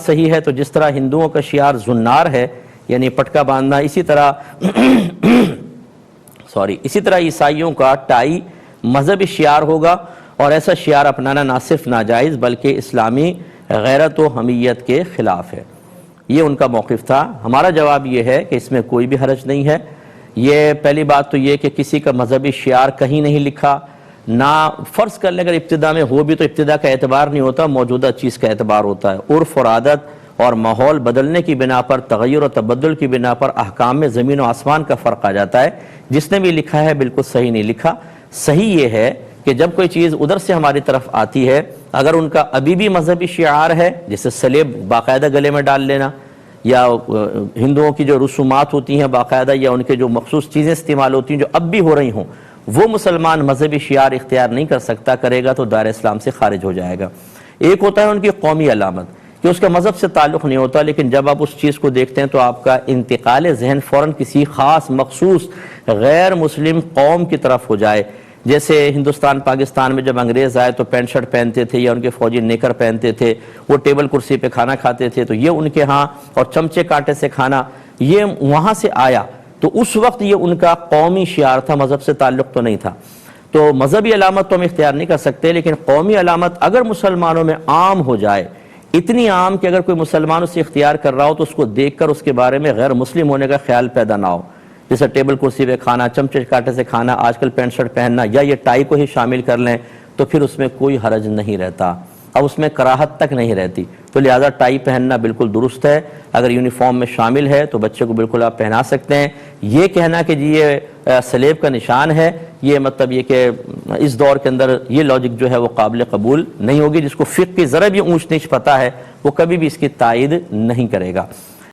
صحیح ہے تو جس طرح ہندوؤں کا شعار زنار ہے یعنی پٹکا باندھنا، اسی طرح عیسائیوں کا ٹائی مذہبی شعار ہوگا، اور ایسا شعار اپنانا نہ صرف ناجائز بلکہ اسلامی غیرت و حمیت کے خلاف ہے۔ یہ ان کا موقف تھا۔ ہمارا جواب یہ ہے کہ اس میں کوئی بھی حرج نہیں ہے۔ یہ پہلی بات تو یہ کہ کسی کا مذہبی شعار کہیں نہیں لکھا، نہ فرض کر لیں اگر ابتدا میں ہو بھی تو ابتدا کا اعتبار نہیں ہوتا، موجودہ چیز کا اعتبار ہوتا ہے۔ عرف اور عادت اور ماحول بدلنے کی بنا پر، تغیر و تبدل کی بنا پر احکام میں زمین و آسمان کا فرق آ جاتا ہے۔ جس نے بھی لکھا ہے بالکل صحیح نہیں لکھا۔ صحیح یہ ہے کہ جب کوئی چیز ادھر سے ہماری طرف آتی ہے، اگر ان کا ابھی بھی مذہبی شعار ہے جیسے سلیب باقاعدہ گلے میں ڈال لینا، یا ہندوؤں کی جو رسومات ہوتی ہیں باقاعدہ، یا ان کے جو مخصوص چیزیں استعمال ہوتی ہیں جو اب بھی ہو رہی ہوں، وہ مسلمان مذہبی شعار اختیار نہیں کر سکتا، کرے گا تو دائرہ اسلام سے خارج ہو جائے گا۔ ایک ہوتا ہے ان کی قومی علامت کہ اس کا مذہب سے تعلق نہیں ہوتا، لیکن جب آپ اس چیز کو دیکھتے ہیں تو آپ کا انتقال ذہن فوراً کسی خاص مخصوص غیر مسلم قوم کی طرف ہو جائے۔ جیسے ہندوستان پاکستان میں جب انگریز آئے تو پینٹ شرٹ پہنتے تھے، یا ان کے فوجی نیکر پہنتے تھے، وہ ٹیبل کرسی پہ کھانا کھاتے تھے، تو یہ ان کے ہاں، اور چمچے کانٹے سے کھانا یہ وہاں سے آیا، تو اس وقت یہ ان کا قومی شعار تھا، مذہب سے تعلق تو نہیں تھا۔ تو مذہبی علامت تو ہم اختیار نہیں کر سکتے، لیکن قومی علامت اگر مسلمانوں میں عام ہو جائے، اتنی عام کہ اگر کوئی مسلمان اسے اختیار کر رہا ہو تو اس کو دیکھ کر اس کے بارے میں غیر مسلم ہونے کا خیال پیدا نہ ہو، جیسے ٹیبل کرسی پہ کھانا، چمچے کانٹے سے کھانا، آج کل پینٹ شرٹ پہننا، یا یہ ٹائی کو ہی شامل کر لیں، تو پھر اس میں کوئی حرج نہیں رہتا، اب اس میں کراہت تک نہیں رہتی۔ تو لہذا ٹائی پہننا بالکل درست ہے، اگر یونیفارم میں شامل ہے تو بچے کو بالکل آپ پہنا سکتے ہیں۔ یہ کہنا کہ جی یہ سلیب کا نشان ہے، یہ مطلب یہ کہ اس دور کے اندر یہ لاجک جو ہے وہ قابل قبول نہیں ہوگی۔ جس کو فقہ کی ذرا بھی اونچ نیچ پتہ ہے وہ کبھی بھی اس کی تائید نہیں کرے گا۔